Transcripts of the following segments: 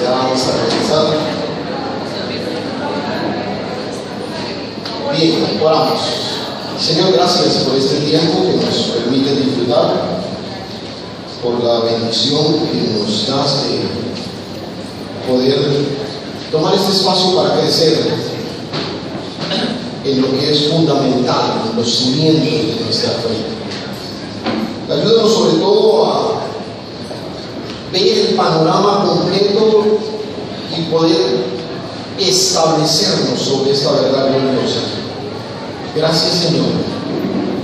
Ya vamos a regresar. Bien, oramos. Señor, gracias por este tiempo que nos permite disfrutar, por la bendición que nos das de poder tomar este espacio para crecer en lo que es fundamental, en los cimientos de nuestra fe. Ayúdanos sobre todo a ver el panorama completo y poder establecernos sobre esta verdad gloriosa. Gracias, Señor,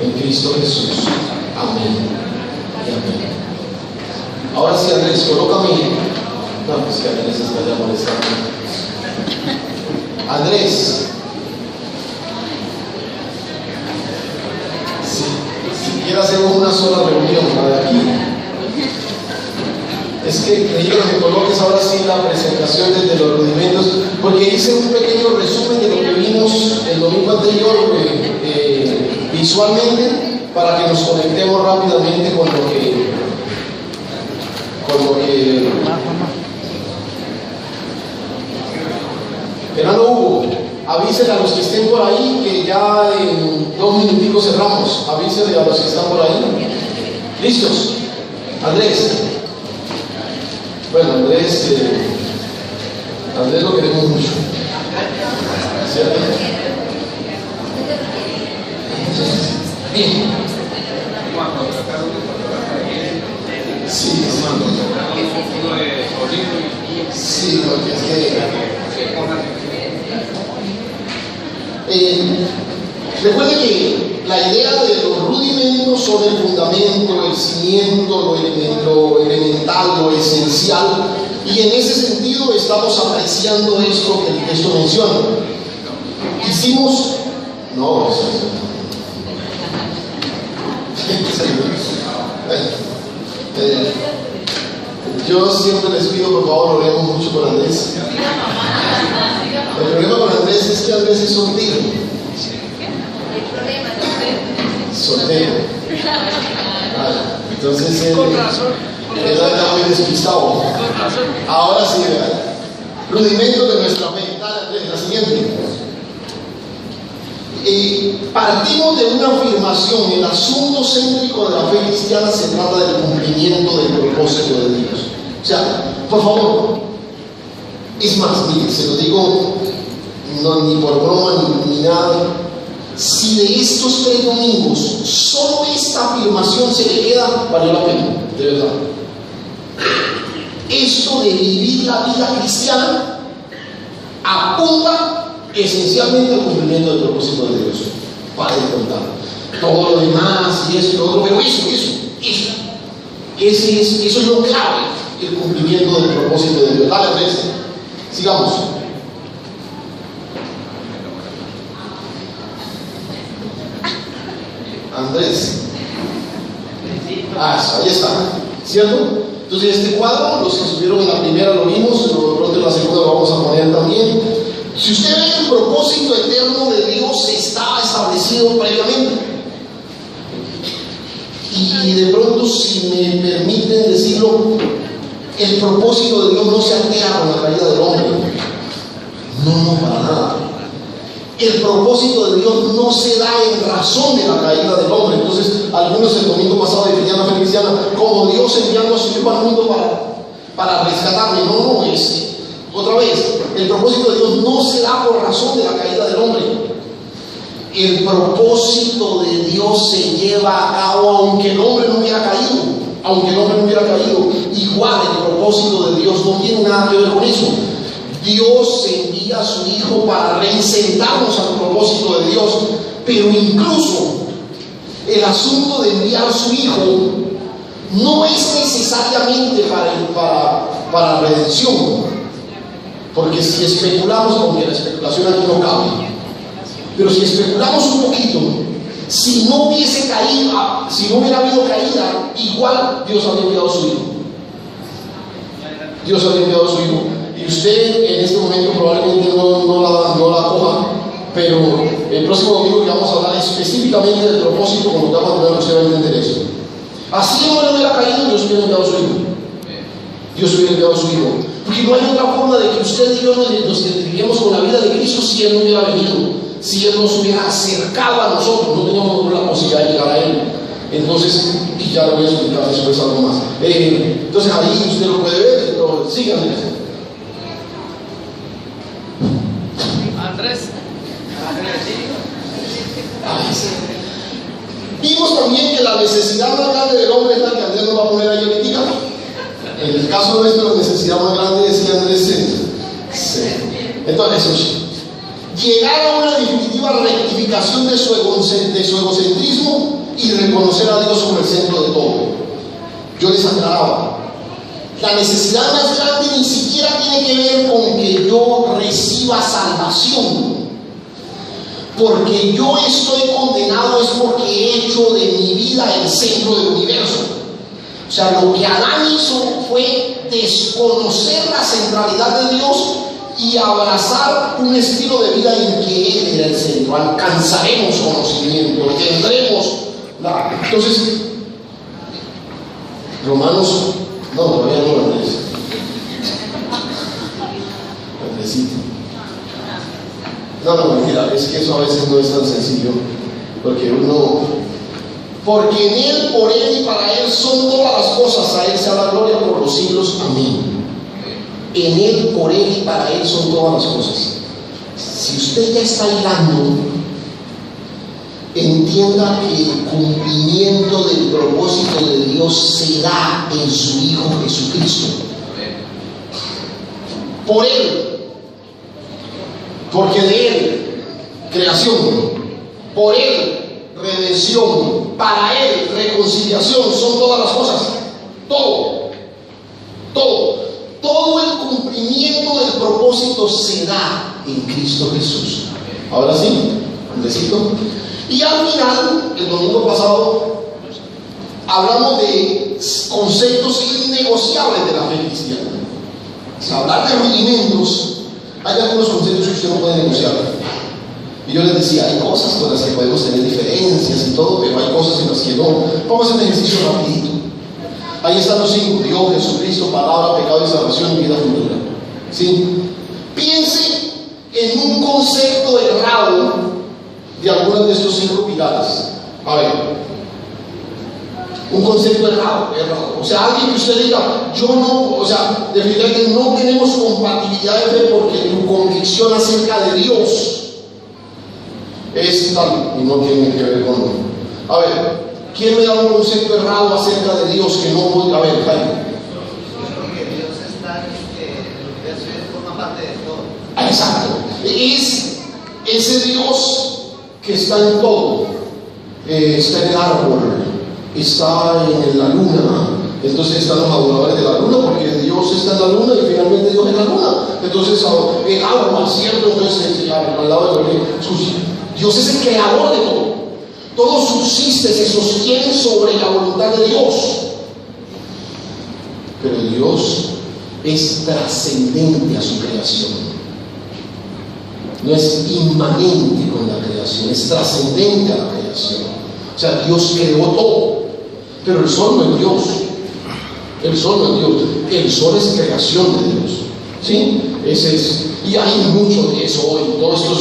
en Cristo Jesús. Amén y amén. Ahora sí, Andrés, colócame. No, pues que Andrés está ya molestando. Andrés, si quieres hacemos una sola reunión para aquí. Es que quiero que me coloques ahora sí la presentación desde los rudimentos, porque hice un pequeño resumen de lo que vimos el domingo anterior visualmente, para que nos conectemos rápidamente con lo que Hermano Hugo, avísenle a los que estén por ahí que ya en 2 minuticos cerramos. Avísenle a los que están por ahí. ¿Listos? Andrés. Bueno, Andrés lo queremos mucho. ¿Cierto? Bien. Sí, sí, porque es que recuerde que la idea de los rudimentos son el fundamento, el cimiento, lo elemental, lo esencial, y en ese sentido estamos apreciando esto que el texto menciona. Hicimos, no, yo siempre les pido, por favor, oremos mucho por Andrés. El problema con Andrés es que Andrés es soltero. Soltero. Entonces él anda muy despistado. Ahora sí, rudimentos de nuestra fe. Dale, Andrés, la siguiente. Partimos de una afirmación: el asunto céntrico de la fe cristiana se trata del cumplimiento del propósito de Dios. O sea, por favor, es más, mire, se lo digo ni por broma ni nada. Si de estos 3 domingos solo esta afirmación se le queda, valió la pena, de verdad. Esto de vivir la vida cristiana apunta esencialmente al cumplimiento del propósito de Dios. Para de contar todo lo demás y eso y lo otro, pero eso es lo clave, el cumplimiento del propósito de Dios. Dale, Andrés, sigamos. Andrés. Ahí está, ¿cierto? Entonces este cuadro, los que estuvieron en la primera lo vimos, de pronto en la segunda lo vamos a poner también. Si usted ve, el propósito eterno de Dios está establecido previamente. Y de pronto, si me permiten decirlo, el propósito de Dios no se altera con la caída del hombre. No, para nada. El propósito de Dios no se da en razón de la caída del hombre. Entonces, algunos el domingo pasado definían la fe cristiana como Dios enviando a su Hijo al mundo para rescatarle. No, otra vez, el propósito de Dios no se da por razón de la caída del hombre. El propósito de Dios se lleva a cabo aunque el hombre no hubiera caído. Igual el propósito de Dios no tiene nada que ver con eso. Dios envía a su Hijo para reinsertarnos al propósito de Dios, pero incluso el asunto de enviar a su Hijo no es necesariamente para redención, porque si especulamos, aunque la especulación aquí no cabe, pero si especulamos un poquito, si no hubiera habido caída, igual Dios habría enviado a su Hijo. Y usted en este momento probablemente no la coja, pero el próximo domingo que vamos a hablar específicamente del propósito, cuando estamos hablando, usted va a entender eso. Así no hubiera caído, Dios hubiera enviado a su Hijo. Porque no hay otra forma de que usted y yo nos identifiquemos con la vida de Cristo si Él no hubiera venido, si Él nos hubiera acercado a nosotros, no teníamos la posibilidad de llegar a Él. Entonces, y ya lo voy a explicar después algo más. Entonces ahí usted lo puede ver, pero síganme. Andrés. Vimos también que la necesidad más grande del hombre es la que Andrés nos va a poner ahí ahorita. En el caso nuestro, la necesidad más grande, decía Andrés, entonces, llegar a una definitiva rectificación de su egocentrismo y reconocer a Dios como el centro de todo. Yo les aclaraba, la necesidad más grande ni siquiera tiene que ver con que yo reciba salvación. Porque yo estoy condenado es porque he hecho de mi vida el centro del universo. O sea, lo que Adán hizo fue desconocer la centralidad de Dios y abrazar un estilo de vida en que Él era el centro. Alcanzaremos conocimiento, tendremos la... Entonces, Romanos, no, todavía no, Andrés. Andresito. No, mentira, es que eso a veces no es tan sencillo, porque en Él, por Él y para Él son todas las cosas, a Él sea la gloria por los siglos, amén. En Él, por Él y para Él son todas las cosas. Si usted ya está hilando, entienda que el cumplimiento del propósito de Dios se da en su Hijo Jesucristo. Por Él. Porque de Él, creación, por Él, redención, para Él, reconciliación, son todas las cosas. Todo el cumplimiento del propósito se da en Cristo Jesús. Ahora sí, un besito. Y al final, el domingo pasado, hablamos de conceptos innegociables de la fe cristiana. O sea, hablar de rudimentos. Hay algunos conceptos que usted no puede negociar. Y yo les decía, hay cosas con las que podemos tener diferencias y todo, pero hay cosas en las que no. Vamos a hacer un ejercicio rapidito. Ahí están los 5: Dios, Jesucristo, palabra, pecado y salvación y vida futura. ¿Sí? Piense en un concepto errado de algunos de estos 5 pilares. A ver. Un concepto errado. O sea, alguien que usted diga, yo no, o sea, definitivamente no tenemos compatibilidad de fe porque tu convicción acerca de Dios es tal y no tiene que ver con. A ver, ¿quién me da un concepto errado acerca de Dios que no puede? A ver, Jaime. Porque Dios está en el universo y forma parte de todo. Exacto. Es ese Dios que está en todo. Está en el árbol, está en la luna. Entonces están los adoradores de la luna, porque Dios está en la luna y finalmente Dios en la luna. Entonces el agua, ¿cierto? Entonces al lado de Dios es el creador de todo. Todo subsiste, se sostiene sobre la voluntad de Dios. Pero Dios es trascendente a su creación. No es inmanente con la creación, es trascendente a la creación. O sea, Dios creó todo, pero el sol no es Dios. El sol no es Dios. El sol es creación de Dios. ¿Sí? Ese es. Y hay mucho de eso hoy. Todos estos,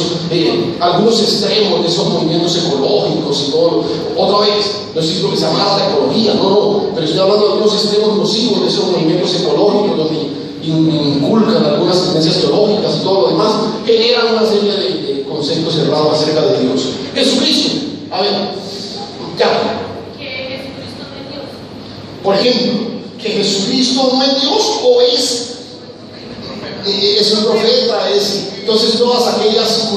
algunos extremos de esos movimientos ecológicos y todo. Otra vez, no es lo que se llama la ecología, no. Pero estoy hablando de algunos extremos nocivos de esos movimientos ecológicos donde inculcan algunas tendencias teológicas y todo lo demás, generan una serie de conceptos errados acerca de Dios. Jesucristo, a ver, ya. Que Jesucristo no es Dios. Por ejemplo, que Jesucristo no es Dios o es un profeta, entonces todas aquellas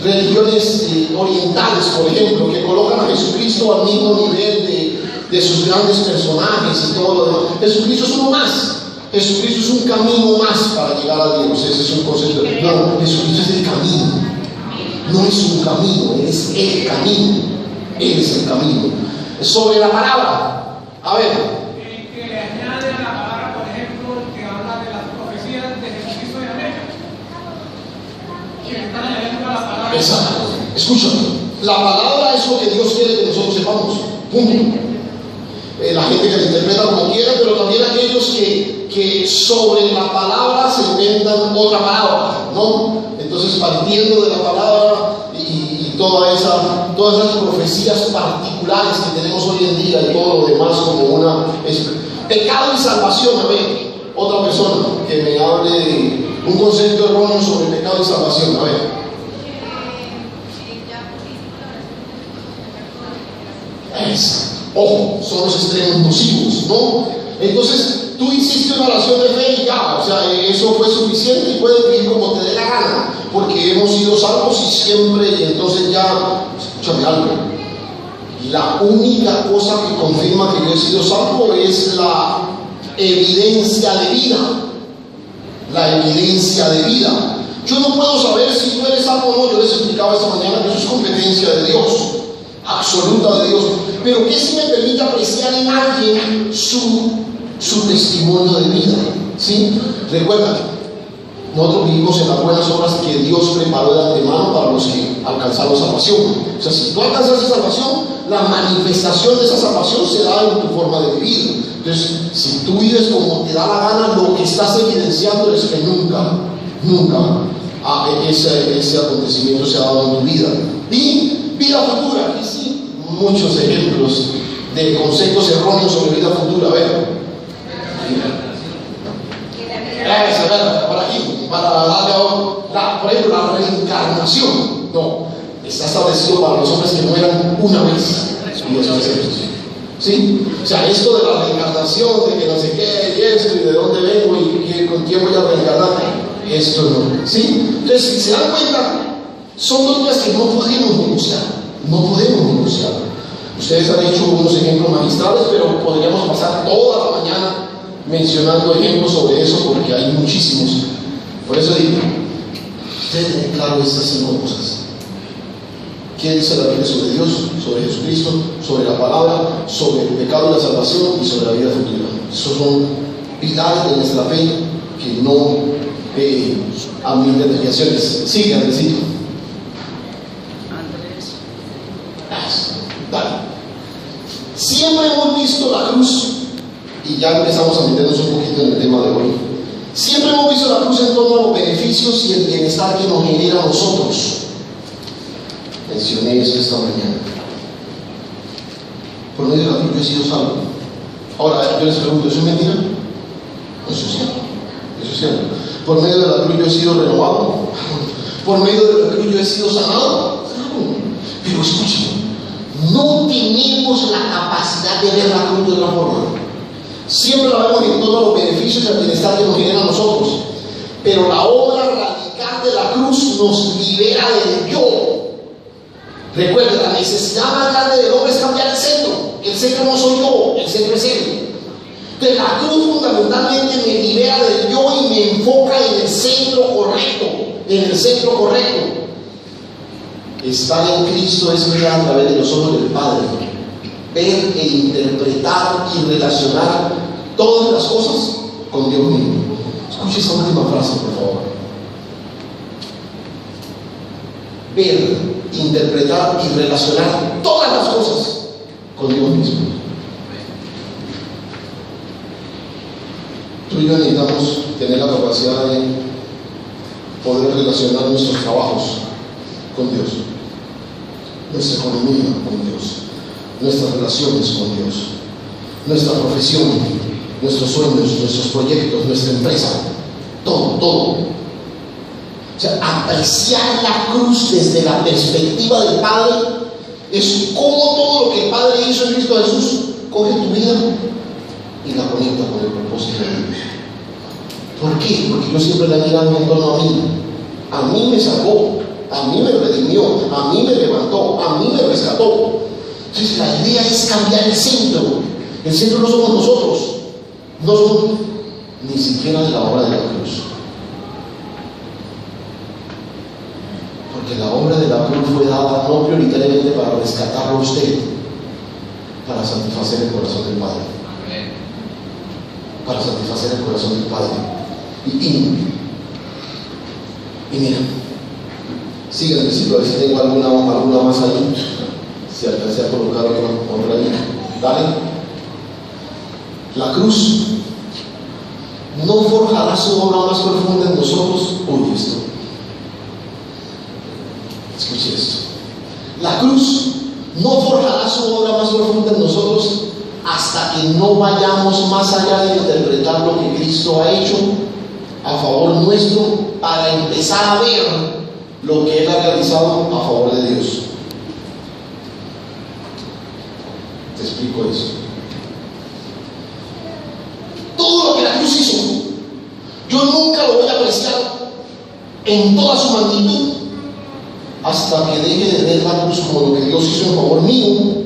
religiones orientales, por ejemplo, que colocan a Jesucristo al mismo nivel de sus grandes personajes y todo lo demás. Jesucristo es uno más. Jesucristo es un camino más para llegar a Dios. Ese es un concepto. No, Jesucristo es el camino. No es un camino, Él es el camino. Él es el camino. Sobre la palabra, a ver. Que le añade a la palabra, por ejemplo, que habla de las profecías de Jesucristo de América. Que están añadiendo a la palabra. Exacto. Escúchame. La palabra es lo que Dios quiere que nosotros sepamos. Punto. La gente que la interpreta como quiera, pero también aquellos que que sobre la palabra se inventan otra palabra, ¿no? Entonces, partiendo de la palabra y todas esas profecías particulares que tenemos hoy en día y todo lo demás como una pecado y salvación. A ver, otra persona que me hable de un concepto erróneo sobre pecado y salvación. A ver. Ojo, son los extremos nocivos, ¿no? Entonces, tú hiciste una oración de fe y ya, o sea, eso fue suficiente y puedes vivir como te dé la gana, porque hemos sido salvos y siempre, y entonces ya, escúchame algo, la única cosa que confirma que yo he sido salvo es la evidencia de vida. La evidencia de vida. Yo no puedo saber si tú eres salvo o no. Yo les explicaba esta mañana que eso es competencia de Dios, absoluta de Dios. Pero que si me permite apreciar en alguien su testimonio de vida, ¿sí? Recuerda, nosotros vivimos en las buenas obras que Dios preparó de antemano para los que alcanzaron salvación. O sea, si tú alcanzaste salvación, la manifestación de esa salvación se da en tu forma de vivir. Entonces, si tú vives como te da la gana, lo que estás evidenciando es que nunca ese acontecimiento se ha dado en tu vida. Y vida futura, aquí sí, muchos ejemplos de conceptos erróneos sobre vida futura. A ver, por aquí, para darle por ejemplo, la reencarnación. No, está establecido para los hombres que mueran una vez y después ¿sí? O sea, esto de la reencarnación, de que no sé qué, y esto, y de dónde vengo, y con quién voy a reencarnar, esto no, ¿sí? Entonces, si se dan cuenta, son doctrinas que no podemos negociar, no podemos negociar. Ustedes han hecho unos ejemplos magistrales, pero podríamos pasar toda la mañana mencionando ejemplos sobre eso, porque hay muchísimos. Por eso digo, ustedes tienen claro estas 5 cosas. ¿Qué dice la Biblia sobre Dios, sobre Jesucristo, sobre la palabra, sobre el pecado y la salvación y sobre la vida futura? Esos son pilares de nuestra fe que no admiten desviaciones. Sigue, Andresito. Dale. Siempre hemos visto la cruz, y ya empezamos a meternos un poquito en el tema de hoy. Siempre hemos visto la cruz en torno a los beneficios y el bienestar que nos genera a nosotros. Mencioné eso esta mañana. Por medio de la cruz yo he sido salvo. Ahora yo les pregunto, ¿eso es mentira? Eso es cierto. Eso es cierto. Por medio de la cruz yo he sido renovado. Por medio de la cruz yo he sido sanado. Pero escuchen, no tenemos la capacidad de ver la cruz de otra forma. Siempre la vemos en torno a los beneficios y al bienestar que nos genera a nosotros. Pero la obra radical de la cruz nos libera del yo. Recuerda, la necesidad más grande del hombre es cambiar el centro. El centro no soy yo, el centro es él. Entonces la cruz fundamentalmente me libera del yo y me enfoca en el centro correcto. En el centro correcto. Estar en Cristo es mirar a través de los ojos del Padre. Ver e interpretar y relacionar todas las cosas con Dios mismo. Escuche esa última frase, por favor. Ver, interpretar y relacionar todas las cosas con Dios mismo. Tú y yo necesitamos tener la capacidad de poder relacionar nuestros trabajos con Dios, nuestra economía con Dios, nuestras relaciones con Dios, nuestra profesión, nuestros sueños, nuestros proyectos, nuestra empresa, todo. O sea, apreciar la cruz desde la perspectiva del Padre es como todo lo que el Padre hizo en Cristo Jesús coge tu vida y la conecta con el propósito de Dios. ¿Por qué? Porque yo siempre la he mirado en torno a mí. A mí me salvó, a mí me redimió, a mí me levantó, a mí me rescató. Entonces la idea es cambiar el centro. El centro no somos nosotros, no somos ni siquiera de la obra de la cruz. Porque la obra de la cruz fue dada no prioritariamente para rescatarlo a usted, para satisfacer el corazón del Padre. Para satisfacer el corazón del Padre. Y mira, sigue el versículo, a ver si tengo alguna más ahí. Si alcancé a colocar otra ahí. Dale. La cruz no forjará su obra más profunda en nosotros. Oye esto. Escuche esto. La cruz no forjará su obra más profunda en nosotros hasta que no vayamos más allá de interpretar lo que Cristo ha hecho a favor nuestro, para empezar a ver lo que Él ha realizado a favor de Dios. Te explico eso. Todo lo que la cruz hizo, yo nunca lo voy a apreciar en toda su magnitud hasta que deje de ver la cruz como lo que Dios hizo en favor mío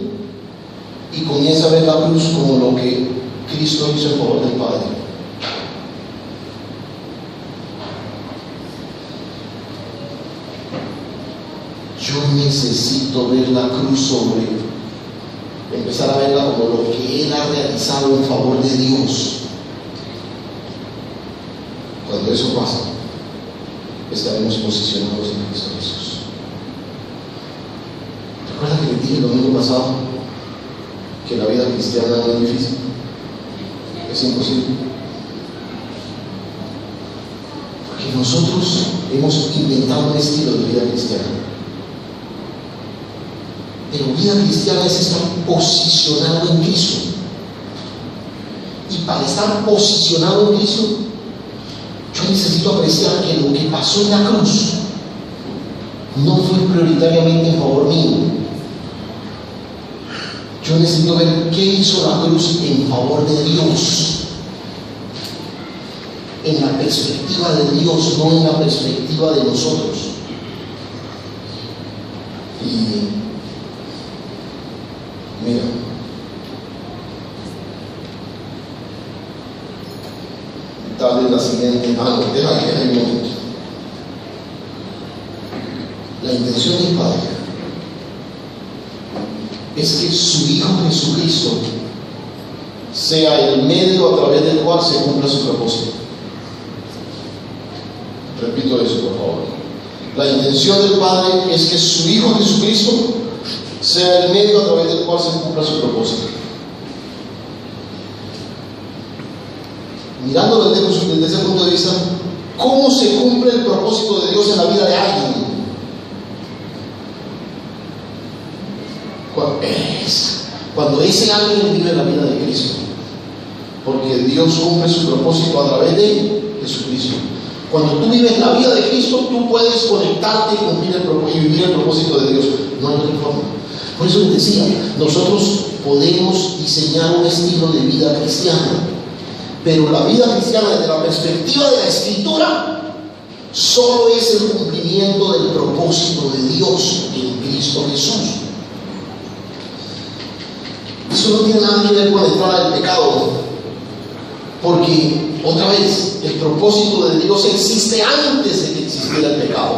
y comience a ver la cruz como lo que Cristo hizo en favor del Padre. Yo necesito ver la cruz empezar a verla como lo que Él ha realizado en favor de Dios. Cuando eso pasa, estaremos posicionados en Cristo Jesús. ¿Recuerda que le dije el domingo pasado que la vida cristiana no es difícil? Es imposible. Porque nosotros hemos inventado un estilo de vida cristiana. Pero vida cristiana es estar posicionado en Cristo. Y para estar posicionado en Cristo, yo necesito apreciar que lo que pasó en la cruz no fue prioritariamente en favor mío. Yo necesito ver qué hizo la cruz en favor de Dios, en la perspectiva de Dios, no en la perspectiva de nosotros. Y mira, tal vez la siguiente, no, deja que hay un momento. La intención del Padre es que su Hijo Jesucristo sea el medio a través del cual se cumpla su propósito. Repito eso, por favor. La intención del Padre es que su Hijo Jesucristo sea el medio a través del cual se cumpla su propósito. Mirándolo desde ese punto de vista, ¿cómo se cumple el propósito de Dios en la vida de alguien? Cuando ese alguien vive la vida de Cristo, porque Dios cumple su propósito a través de Jesucristo. Cuando tú vives la vida de Cristo, tú puedes conectarte y cumplir y vivir el propósito de Dios. No hay otra forma. Por eso les decía, nosotros podemos diseñar un estilo de vida cristiana, pero la vida cristiana desde la perspectiva de la Escritura solo es el cumplimiento del propósito de Dios en Cristo Jesús. Eso no tiene nada que ver con la entrada del pecado, porque otra vez el propósito de Dios existe antes de que existiera el pecado.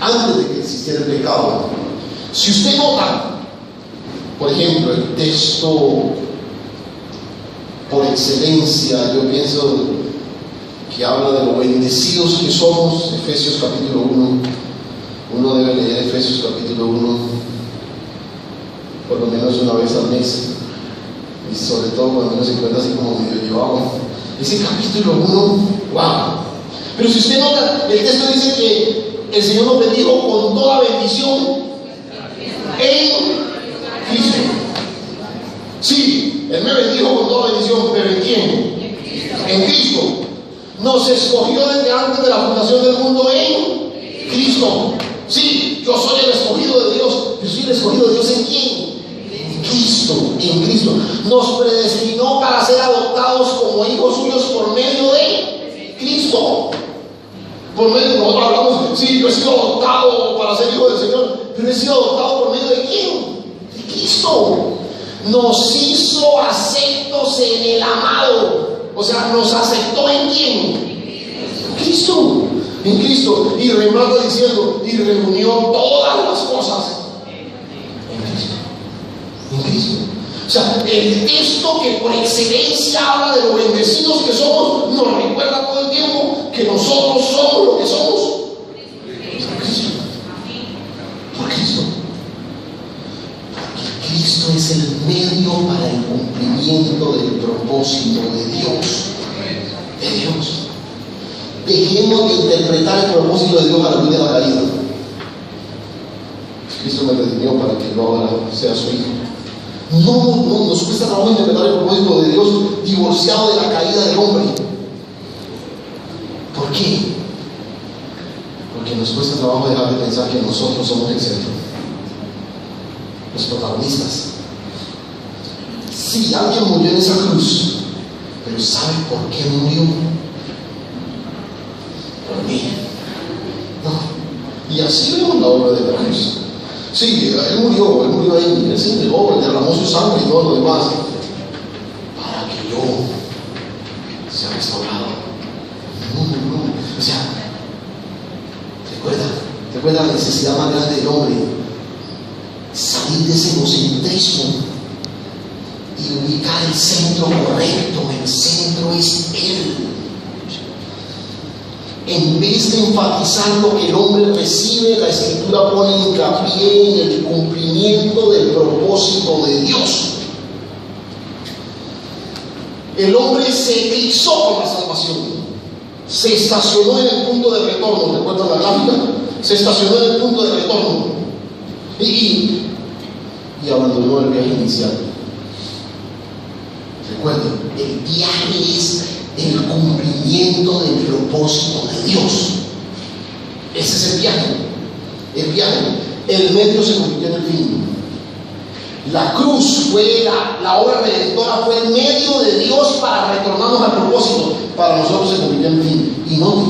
Antes de que existiera el pecado. Si usted nota, por ejemplo, el texto por excelencia, yo pienso que habla de lo bendecidos que somos, Efesios capítulo 1. Uno debe leer Efesios capítulo 1 por lo menos una vez al mes, y sobre todo cuando uno se encuentra así como medio llevado. Ese capítulo 1, wow. Pero si usted nota, el texto dice que el Señor nos bendijo con toda bendición en Cristo. Sí, Él me bendijo con toda bendición, pero ¿en quién? En Cristo. Nos escogió desde antes de la fundación del mundo en Cristo. Sí, yo soy el escogido de Dios. Yo soy el escogido de Dios ¿en quién? Cristo, en Cristo. Nos predestinó para ser adoptados como hijos suyos por medio de Cristo. Por medio, nosotros hablamos, sí, yo he sido adoptado para ser hijo del Señor, pero he sido adoptado por medio de quién? De Cristo. Nos hizo aceptos en el amado. O sea, nos aceptó ¿en quién? Cristo. En Cristo. Y remata diciendo, y reunió todas las cosas en Cristo. O sea, el texto que por excelencia habla de lo bendecidos que somos, nos recuerda todo el tiempo que nosotros somos lo que somos por Cristo. Por Cristo. Porque Cristo es el medio para el cumplimiento del propósito de Dios. dejemos de interpretar el propósito de Dios a la luz de la caída. Cristo me redimió para que yo ahora sea su hijo. No, nos cuesta trabajo interpretar el propósito de Dios divorciado de la caída del hombre. ¿Por qué? Porque nos cuesta trabajo dejar de pensar que nosotros somos el centro, los protagonistas. Sí, alguien murió en esa cruz, pero ¿sabe por qué murió? Por mí. No. Y así vemos la obra de la cruz. Sí, él murió ahí, él se entregó, él derramó su sangre y todo lo demás, para que yo sea restaurado. No. O sea, recuerda la necesidad más grande del hombre: salir de ese egocentrismo y ubicar el centro correcto. El centro es Él. En vez de enfatizar lo que el hombre recibe, la Escritura pone hincapié en el cumplimiento del propósito de Dios. El hombre se eclipsó con la salvación, se estacionó en el punto de retorno. ¿Recuerdan la gráfica? Se estacionó en el punto de retorno y abandonó el viaje inicial. Recuerden, el viaje es el cumplimiento del propósito de Dios. Ese es el viaje. El medio se convirtió en el fin. La cruz fue la obra redentora, fue el medio de Dios para retornarnos al propósito. Para nosotros se convirtió en el fin. Y no,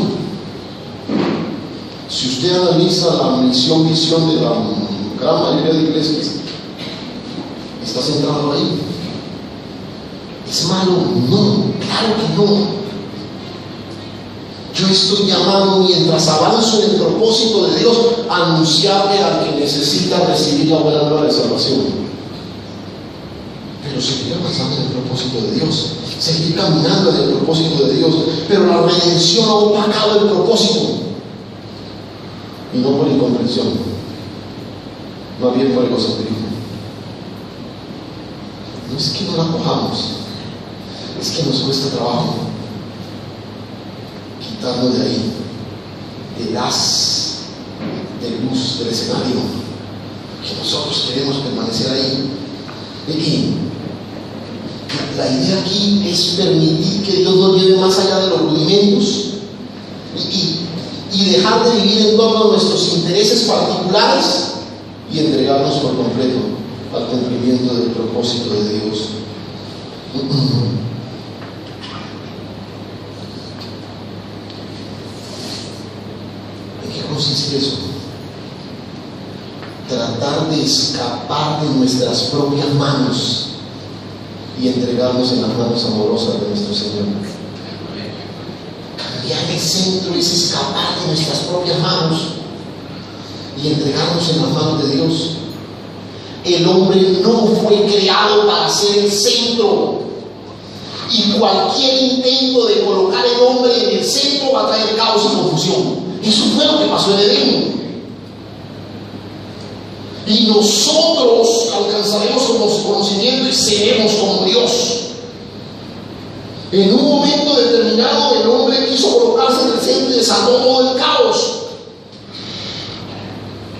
si usted analiza la visión de la gran mayoría de iglesias, está centrado ahí. ¿Es malo? No, claro que no. Yo estoy llamado, mientras avanzo en el propósito de Dios, a anunciarle al que necesita recibir la buena nueva de salvación. Pero seguir avanzando en el propósito de Dios, seguir caminando en el propósito de Dios. Pero la redención ha opacado el propósito, y no por incomprensión, más bien por egocentrismo. No es que no la cojamos, es que nos cuesta trabajo quitarnos de ahí, del haz de luz del escenario, que nosotros queremos permanecer ahí. Y la idea aquí es permitir que Dios nos lleve más allá de los rudimentos y dejar de vivir en torno a nuestros intereses particulares y entregarnos por completo al cumplimiento del propósito de Dios. ¿En qué consiste eso? Tratar de escapar de nuestras propias manos y entregarnos en las manos amorosas de nuestro Señor. Cambiar el centro es escapar de nuestras propias manos y entregarnos en las manos de Dios. El hombre no fue creado para ser el centro, y cualquier intento de colocar el hombre en el centro va a traer caos y confusión. Eso fue lo que pasó en Edén. Y nosotros alcanzaremos conocimiento y seremos como Dios. En un momento determinado el hombre quiso colocarse en el centro y desató todo el caos.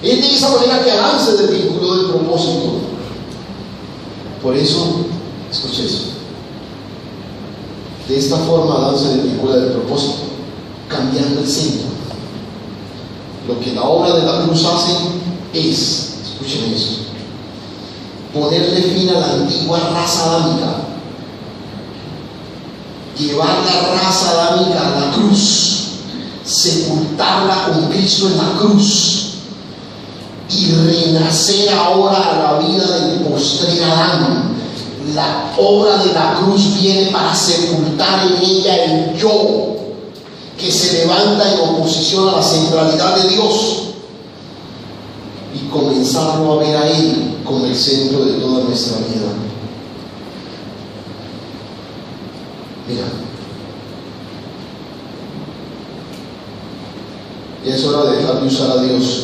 Es de esa manera que avanza del vínculo del propósito. Por eso, escuche eso, de esta forma danza del vínculo del propósito, cambiando el centro. Lo que la obra de la cruz hace es, escuchen eso, ponerle fin a la antigua raza adámica, llevar la raza adámica a la cruz, sepultarla con Cristo en la cruz y renacer ahora a la vida del postrer Adán. La obra de la cruz viene para sepultar en ella el yo que se levanta en oposición a la centralidad de Dios y comenzarlo a ver a Él como el centro de toda nuestra vida. Mira, ya es hora de dejar de usar a Dios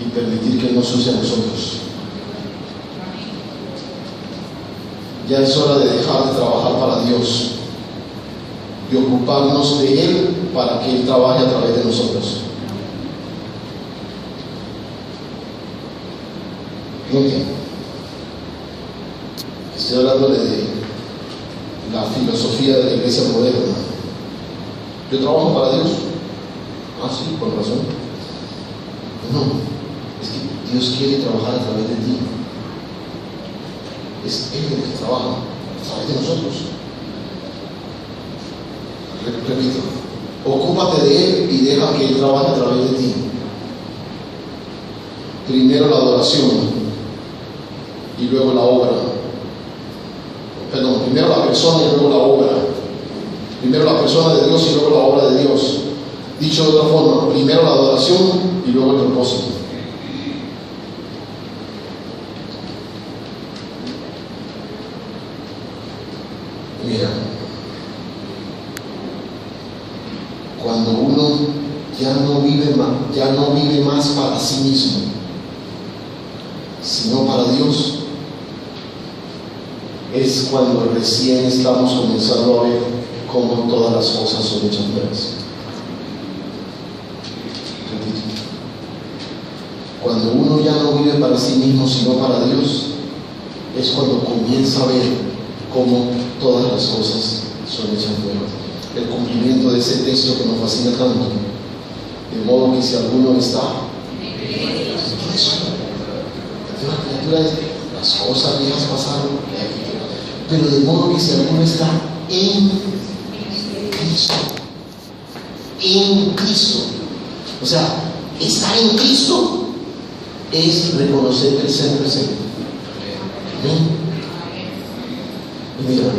y permitir que Él nos use a nosotros. Ya es hora de dejar de trabajar para Dios y ocuparnos de Él para que Él trabaje a través de nosotros. ¿No entiendo? Estoy hablándole de la filosofía de la iglesia moderna. Yo trabajo para Dios. Ah, sí, con razón. No, es que Dios quiere trabajar a través de ti. Es Él el que trabaja a través de nosotros. Repito, ocúpate de Él y deja que Él trabaje a través de ti. Primero la adoración y luego la obra. Perdón, primero la persona y luego la obra. Primero la persona de Dios y luego la obra de Dios. Dicho de otra forma, primero la adoración y luego el propósito. Mira, cuando uno ya no vive más para sí mismo, sino para Dios, es cuando recién estamos comenzando a ver cómo todas las cosas son hechas nuevas. Repito, cuando uno ya no vive para sí mismo, sino para Dios, es cuando comienza a ver cómo todas las cosas son hechas nuevas. El cumplimiento de ese texto que nos fascina tanto, de modo que si alguno está en Cristo, una criatura, las cosas viejas pasaron, pero de modo que si alguno está en Cristo, o sea, estar en Cristo es reconocer que Él siempre es Él. Amén. Y mira,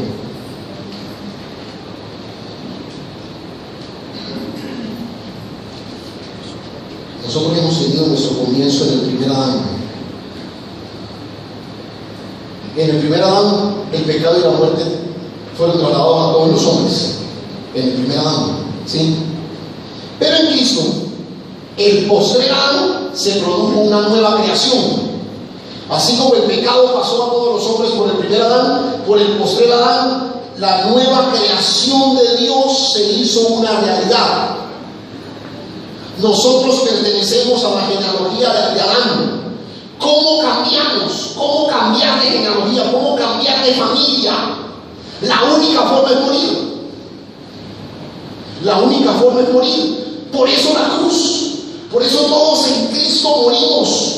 nosotros hemos tenido nuestro comienzo en el primer Adán. En el primer Adán, el pecado y la muerte fueron trasladados a todos los hombres. En el primer Adán, ¿sí? Pero en Cristo, el postrer Adán, se produjo una nueva creación. Así como el pecado pasó a todos los hombres por el primer Adán, por el postrer Adán, la nueva creación de Dios se hizo una realidad. Nosotros pertenecemos a la genealogía de Adán. ¿Cómo cambiamos? ¿Cómo cambiar de genealogía? ¿Cómo cambiar de familia? La única forma es morir. La única forma es morir. Por eso la cruz. Por eso todos en Cristo morimos.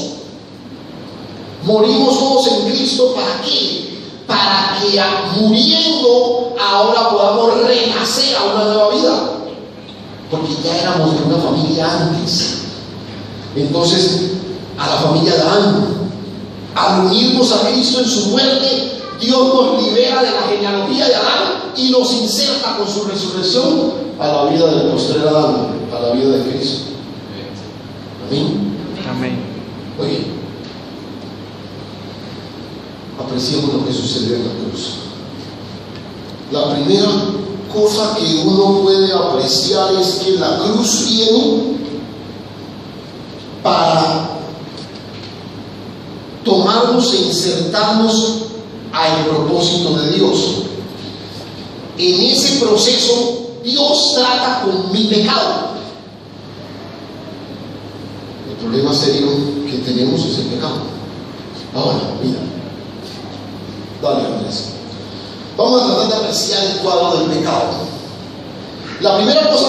Morimos todos en Cristo. ¿Para qué? Para que muriendo ahora podamos renacer a una nueva vida. Porque ya éramos de una familia antes. Entonces, a la familia de Adán, al unirnos a Cristo en su muerte, Dios nos libera de la genealogía de Adán y nos inserta con su resurrección a la vida del postrer Adán, a la vida de Cristo. Amén. Amén. Oye, apreciemos lo que sucedió en la cruz. La primera cosa que uno puede apreciar es que la cruz viene para tomarnos e insertarnos al propósito de Dios. En ese proceso, Dios trata con mi pecado. El problema serio que tenemos es el pecado. Ahora, mira, dale, Andrés. Vamos a tratar de apreciar el cuadro del pecado. La primera cosa,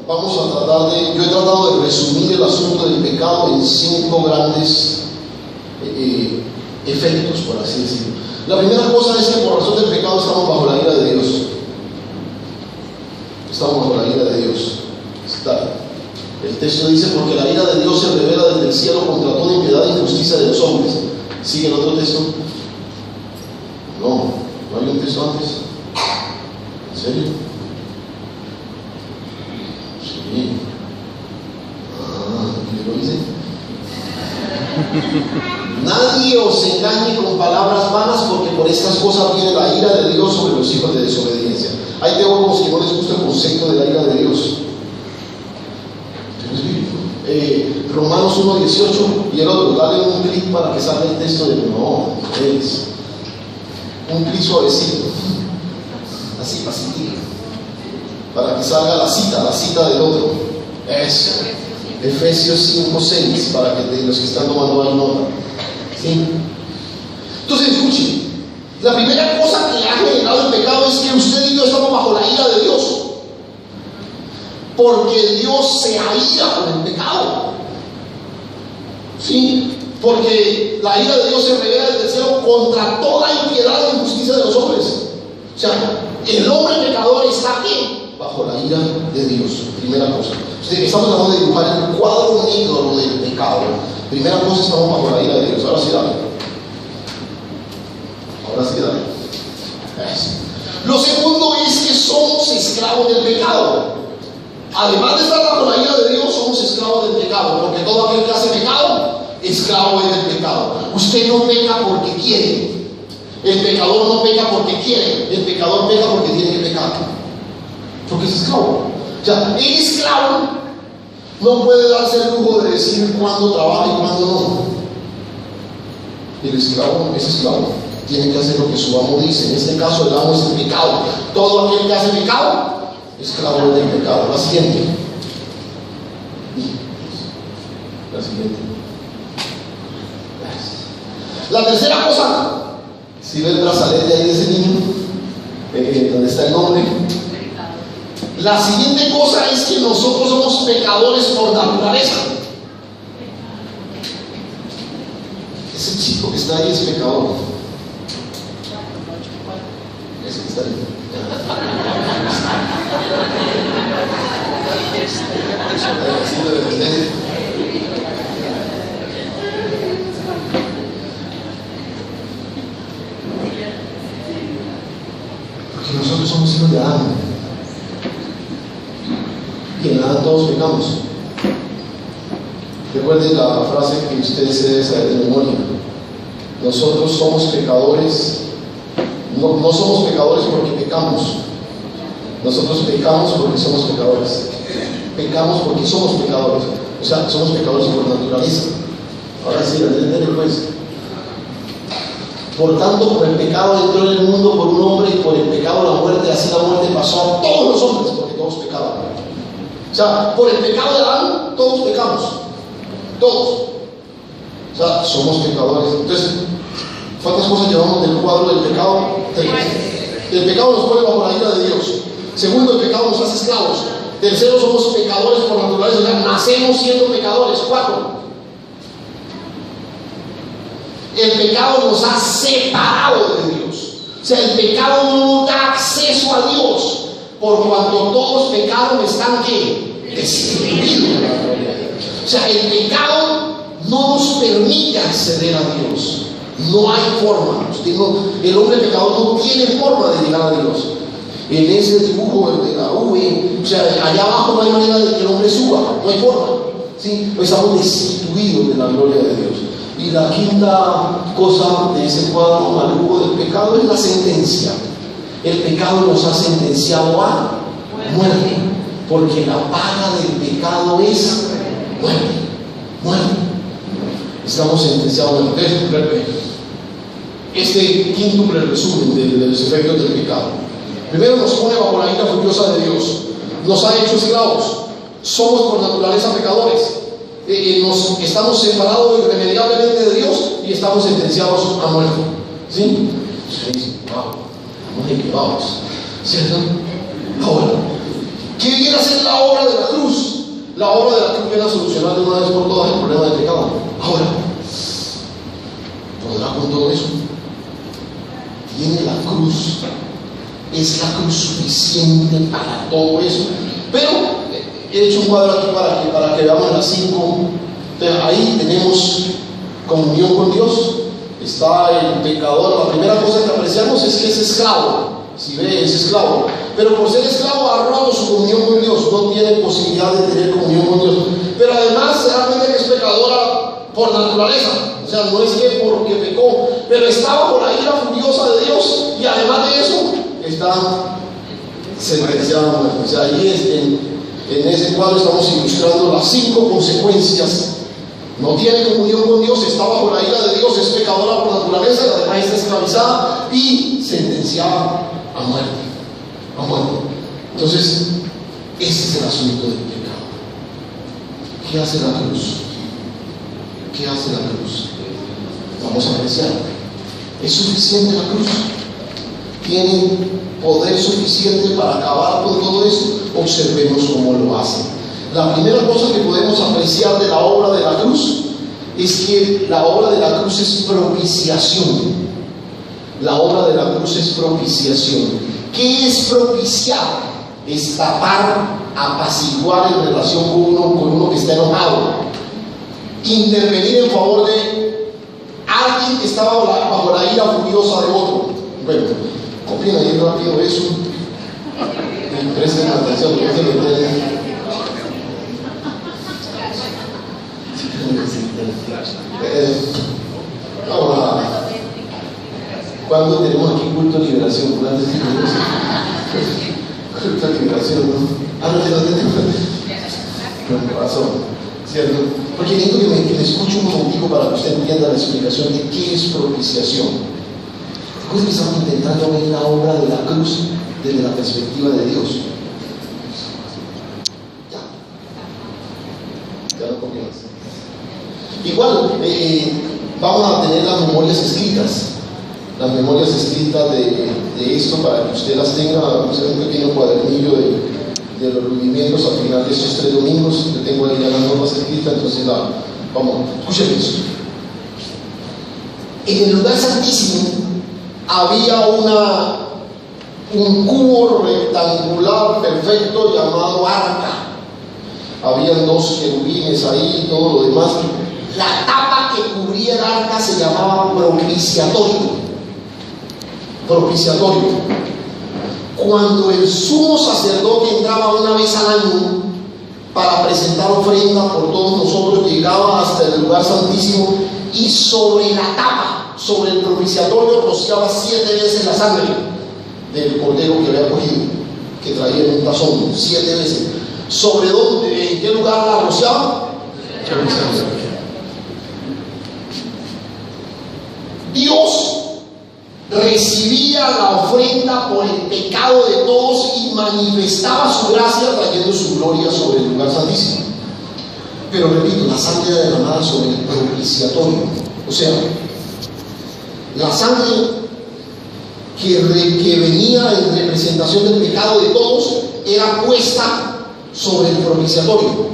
yo he tratado de resumir el asunto del pecado en 5 grandes efectos, por así decirlo. La primera cosa es que por razón del pecado estamos bajo la ira de Dios. Estamos bajo la ira de Dios. El texto dice: porque la ira de Dios se revela desde el cielo contra toda impiedad e injusticia de los hombres. ¿Sigue el otro texto? No hay un texto antes. ¿En serio? Sí. ¿Qué lo dice? Nadie os engañe con palabras vanas, porque por estas cosas viene la ira de Dios sobre los hijos de desobediencia. Hay teólogos que no les gusta el concepto de la ira de Dios. Pero es bíblico. Romanos 1:18 y el otro, dale un clic para que salga el texto de es un clic suavecito, así pasitito. para que salga la cita del otro. Eso. Efesios 5:6, para que los que están tomando ahí nota. ¿Sí? Entonces, escuchen, la primera cosa que ha generado el pecado es que usted y yo estamos bajo la ira de Dios. Porque Dios se aira con el pecado. ¿Sí? Porque la ira de Dios se revela desde el cielo contra toda impiedad e injusticia de los hombres. O sea, el hombre pecador está aquí, bajo la ira de Dios. Primera cosa. Estamos tratando de dibujar el cuadro negro del pecado. Primera cosa, estamos bajo la ira de Dios. Ahora sí, dale. Lo segundo es que somos esclavos del pecado. Además de estar bajo la ira de Dios, somos esclavos del pecado. Porque todo aquel que hace pecado, esclavo es del pecado. Usted no peca porque quiere. El pecador no peca porque quiere. El pecador peca porque tiene que pecar. Porque es esclavo. O sea, el esclavo no puede darse el lujo de decir cuándo trabaja y cuándo no. El esclavo es esclavo. Tiene que hacer lo que su amo dice. En este caso, el amo es el pecado. Todo aquel que hace pecado, esclavo es del pecado. La siguiente. La tercera cosa, si ve el brazalete ahí de ese niño, donde está el nombre. La siguiente cosa es que nosotros somos pecadores por naturaleza. Ese chico que está ahí es pecador. Ese que está ahí. Porque nosotros somos hijos de Adán. Y en Adán todos pecamos. Recuerden la frase que ustedes se deben saber de memoria. Nosotros somos pecadores. No somos pecadores porque pecamos. Nosotros pecamos porque somos pecadores. Pecamos porque somos pecadores. O sea, somos pecadores por naturaleza. Ahora sí, ¿entienden pues? Por tanto, por el pecado entró en el mundo por un hombre y por el pecado la muerte, así la muerte pasó a todos los hombres, porque todos pecaban. O sea, por el pecado de Adán, todos pecamos. Todos. O sea, somos pecadores. Entonces, ¿cuántas cosas llevamos del cuadro del pecado? Tres. El pecado nos pone bajo la ira de Dios. Segundo, el pecado nos hace esclavos. Tercero, somos pecadores por naturaleza. O sea, nacemos siendo pecadores. 4. El pecado nos ha separado de Dios. O sea, el pecado no nos da acceso a Dios. Por cuanto todos pecaron, están ¿qué? Destituidos de la gloria de Dios. O sea, el pecado no nos permite acceder a Dios. No hay forma. El hombre pecador no tiene forma de llegar a Dios. En ese dibujo de la V, o sea, allá abajo no hay manera de que el hombre suba. No hay forma. ¿Sí? Estamos destituidos de la gloria de Dios. Y la quinta cosa de ese cuadro maluco del pecado es la sentencia. El pecado nos ha sentenciado a muerte, porque la paga del pecado es muerte. Muerte. Estamos sentenciados a muerte. Este quíntuple resumen de los efectos del pecado. Primero, nos pone bajo la ira furiosa de Dios. Nos ha hecho esclavos. Somos por naturaleza pecadores. Estamos separados irremediablemente de Dios y estamos sentenciados a muerte. ¿Sí? Wow, estamos equivocados, ¿cierto? Ahora, ¿qué viene a ser la obra de la cruz? La obra de la cruz viene a solucionar de una vez por todas el problema del pecado. Ahora, ¿podrá con todo eso? Tiene la cruz. Es la cruz suficiente para todo eso. Pero he hecho un cuadro aquí para que veamos las 5. Entonces, ahí tenemos comunión con Dios. Está el pecador. La primera cosa que apreciamos es que es esclavo. Si ve, es esclavo. Pero por ser esclavo ha roto su comunión con Dios. No tiene posibilidad de tener comunión con Dios. Pero además se da cuenta que es pecadora por naturaleza. O sea, no es que porque pecó, pero está bajo la ira furiosa de Dios. Y además de eso, está sentenciado a muerte. O sea, ahí en ese cuadro estamos ilustrando las 5 consecuencias. No tiene comunión con Dios, está bajo la ira de Dios, es pecadora por naturaleza, y además está esclavizada y sentenciada a muerte. A muerte. Entonces, Ese es el asunto del pecado. ¿Qué hace la cruz? ¿Qué hace la cruz? Vamos a apreciar. ¿Es suficiente la cruz? ¿Tiene poder suficiente para acabar con todo esto? Observemos cómo lo hace. La primera cosa que podemos apreciar de la obra de la cruz es que la obra de la cruz es propiciación. La obra de la cruz es propiciación. ¿Qué es propiciar? Es tapar, apaciguar en relación con uno que está enojado. Intervenir en favor de alguien que estaba bajo la ira furiosa de otro. Bueno, copien ahí rápido eso. Presten atención, porque no se me entiende. ¿Cuándo tenemos aquí culto de liberación? Culto de liberación, ¿no? No tiene razón, ¿cierto? Porque necesito que me escuche un momentico para que usted entienda la explicación de qué es propiciación. Recuerden que estamos intentando ver la obra de la cruz desde la perspectiva de Dios. Ya no copio más. Igual, vamos a tener las memorias escritas. Las memorias escritas de esto para que usted las tenga. Vamos a hacer un pequeño cuadernillo de los rendimientos al final de estos 3 domingos. Yo tengo ahí ya las normas escritas, entonces vamos, escuchen eso. En el lugar santísimo había un cubo rectangular perfecto llamado arca. Habían 2 querubines ahí y todo lo demás. La tapa que cubría el arca se llamaba propiciatorio. Propiciatorio. Cuando el sumo sacerdote entraba una vez al año para presentar ofrenda por todos nosotros, llegaba hasta el lugar santísimo y sobre la tapa, sobre el propiciatorio, rociaba 7 veces la sangre del cordero que había cogido, que traía en un tazón, 7 veces. ¿Sobre dónde? ¿En qué lugar la rociaba? Dios recibía la ofrenda por el pecado de todos y manifestaba su gracia trayendo su gloria sobre el lugar santísimo. Pero repito, la sangre era derramada sobre el propiciatorio, o sea, la sangre que venía en representación del pecado de todos era puesta sobre el propiciatorio.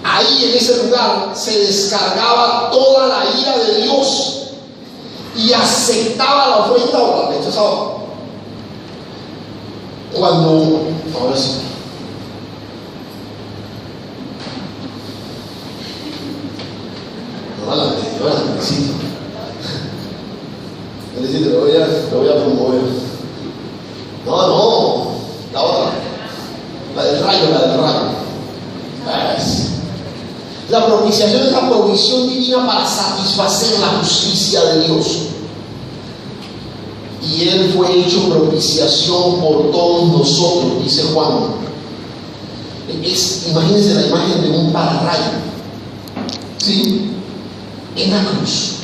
Ahí en ese lugar se descargaba toda la ira de Dios y aceptaba la ofrenda o la rechazaba. Ahora sí, no la necesito. Lo voy a promover. No, la otra, la del rayo. La propiciación es la provisión divina para satisfacer la justicia de Dios. Y Él fue hecho propiciación por todos nosotros, dice Juan. Imagínense la imagen de un pararrayo, ¿sí? En la cruz.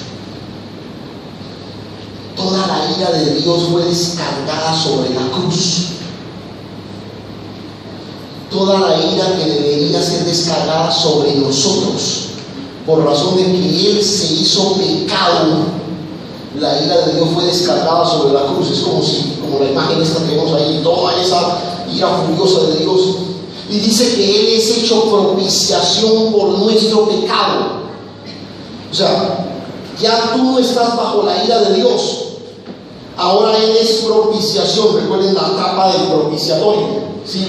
Toda la ira de Dios fue descargada sobre la cruz. Toda la ira que debería ser descargada sobre nosotros, por razón de que Él se hizo pecado, la ira de Dios fue descargada sobre la cruz. Es como la imagen esta que vemos ahí, toda esa ira furiosa de Dios. Y dice que Él es hecho propiciación por nuestro pecado. O sea, ya tú no estás bajo la ira de Dios. Ahora Él es propiciación. Recuerden la tapa del propiciatorio, ¿sí?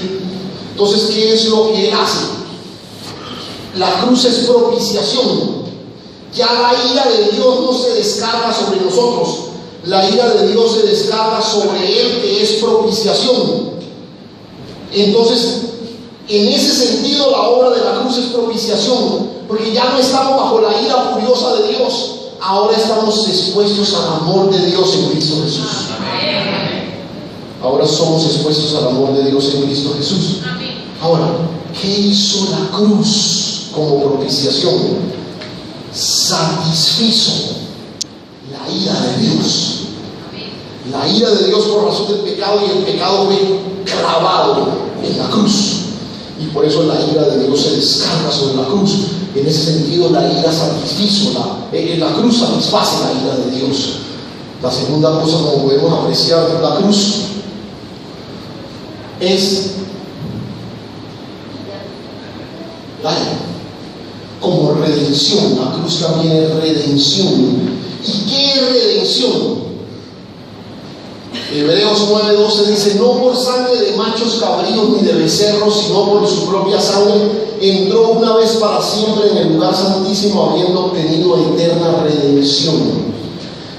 Entonces, ¿qué es lo que Él hace? La cruz es propiciación. Ya la ira de Dios no se descarga sobre nosotros. La ira de Dios se descarga sobre Él, que es propiciación. Entonces, en ese sentido, la obra de la cruz es propiciación, porque ya no estamos bajo la ira furiosa de Dios. Ahora estamos expuestos al amor de Dios en Cristo Jesús. Ahora somos expuestos al amor de Dios en Cristo Jesús. Ahora, ¿qué hizo la cruz como propiciación? Satisfizo la ira de Dios. La ira de Dios por razón del pecado, y el pecado fue clavado en la cruz. Y por eso la ira de Dios se descarga sobre la cruz. En ese sentido, la ira satisfizo, la cruz satisface la ira de Dios. La segunda cosa, como podemos apreciar la cruz, es como redención. La cruz también es redención. ¿Y qué es redención? Hebreos 9:12 dice: no por sangre de machos cabríos ni de becerros, sino por su propia sangre entró una vez para siempre en el lugar santísimo, habiendo obtenido eterna redención.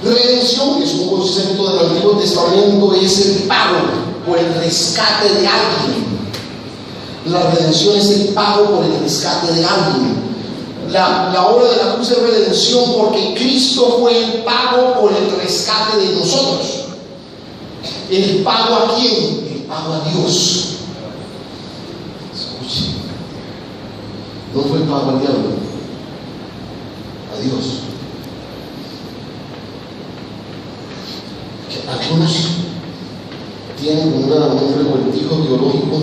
Redención, que es un concepto del Antiguo Testamento, es el pago o el rescate de alguien. La redención es el pago por el rescate de alguien. La obra de la cruz es redención porque Cristo fue el pago por el rescate de nosotros. ¿El pago a quién? El pago a Dios. Escuche, no fue el pago al diablo, a Dios. Que algunos tienen un revoltijo teológico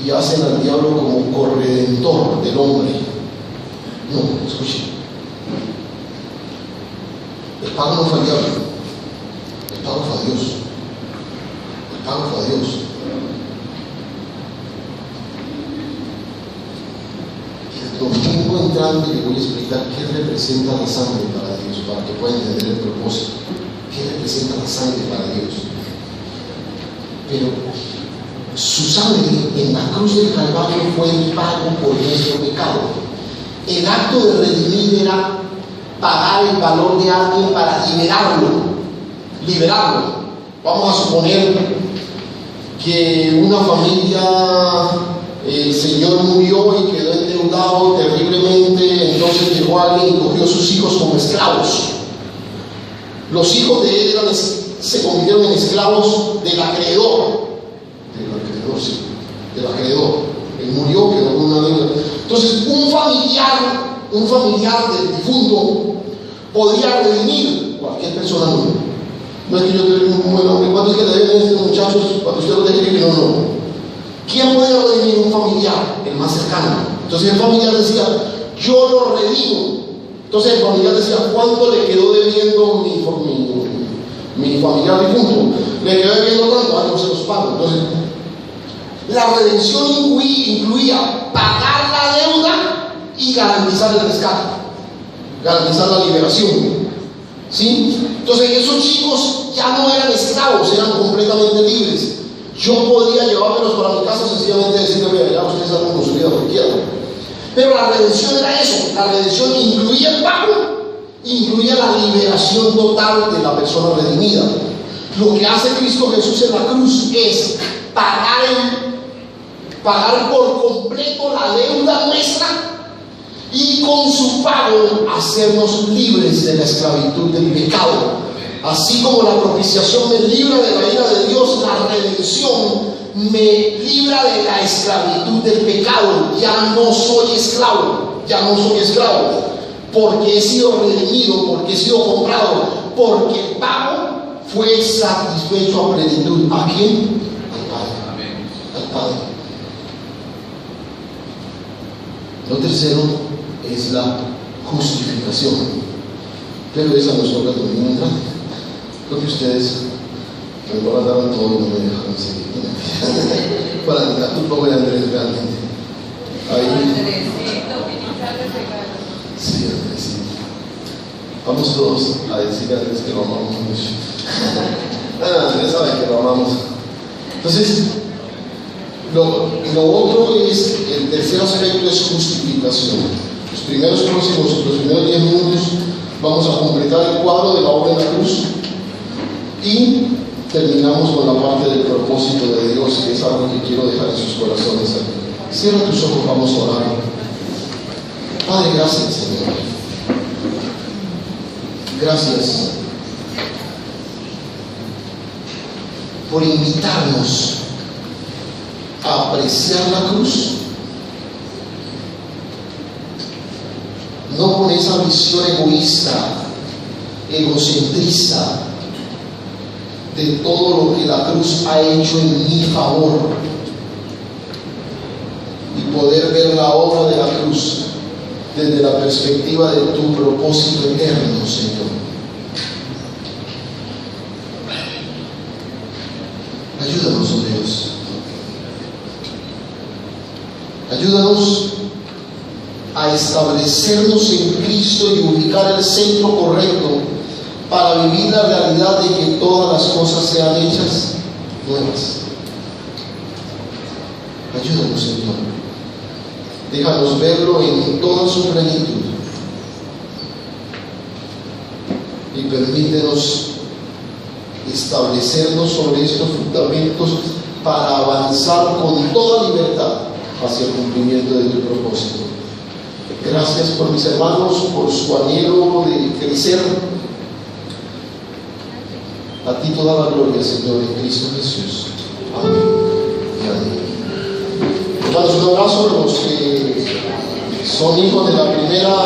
y hacen al diablo como corredentor del hombre. No, escuche, el pago no fue al diablo, el pago fue a Dios. El pago fue a Dios. Y el domingo entrante le voy a explicar qué representa la sangre para Dios, para que puedan entender el propósito. ¿Qué representa la sangre para Dios? Pero su sangre en la cruz del Calvario fue el pago por nuestro pecado. El acto de redimir era pagar el valor de alguien para liberarlo. Vamos a suponer que una familia, el señor murió y quedó endeudado terriblemente, entonces llegó alguien y cogió a sus hijos como esclavos. Los hijos de él se convirtieron en esclavos del acreedor. Del acreedor. Él murió, quedó con una deuda. Entonces, un familiar del difunto podría redimir cualquier persona. No es que yo te diga, bueno, ¿cuánto es que le deben a este muchacho cuando usted lo deje que no? ¿Quién podía redimir? Un familiar, el más cercano. Entonces el familiar decía, yo lo redimo. Entonces el familiar decía, ¿cuánto le quedó debiendo mi familiar difunto? Le quedó debiendo tanto, yo se los pago. Entonces, la redención incluía pagar la deuda y garantizar el rescate, garantizar la liberación. ¿Sí? Entonces esos chicos ya no eran esclavos, eran completamente libres. Yo podía llevármelos para mi casa, sencillamente decirle, ya ustedes hagan con su vida lo que quieran. Pero la redención era eso. La redención incluía el pago, incluía la liberación total de la persona redimida. Lo que hace Cristo Jesús en la cruz es pagar por completo la deuda nuestra y con su pago hacernos libres de la esclavitud del pecado. Así como la propiciación me libra de la ira de Dios, la redención me libra de la esclavitud del pecado. Ya no soy esclavo, porque he sido redimido, porque he sido comprado, porque el pago fue satisfecho a plenitud. ¿A quién? Al Padre. Lo tercero es la justificación, pero esa nos toca domingo entrante. Creo que ustedes me guardaron todo y no me dejaron seguir. Para la tu pobre Andrés, realmente. Ahí. Sí, Andrés, sí. Vamos todos a decir a Andrés que lo amamos mucho. Andrés sabe que lo amamos. Entonces, lo otro es, el tercer aspecto es justificación. Los primeros 10 minutos vamos a completar el cuadro de la obra de la cruz y terminamos con la parte del propósito de Dios, que es algo que quiero dejar en sus corazones. Cierra tus ojos, vamos a orar. Padre, gracias, Señor. Gracias por invitarnos a apreciar la cruz, no con esa visión egoísta, egocentrista de todo lo que la cruz ha hecho en mi favor, y poder ver la obra de la cruz desde la perspectiva de tu propósito eterno, Señor. Ayúdanos, oh Dios. Ayúdanos a establecernos en Cristo y ubicar el centro correcto para vivir la realidad de que todas las cosas sean hechas nuevas. Ayúdanos, Señor. Déjanos verlo en toda su plenitud y permítenos establecernos sobre estos fundamentos para avanzar con toda libertad hacia el cumplimiento de tu propósito. Gracias por mis hermanos, por su anhelo de crecer. A ti toda la gloria, Señor, en Cristo Jesús. Amén. Amén. Hermanos, un abrazo a los que son hijos de la primera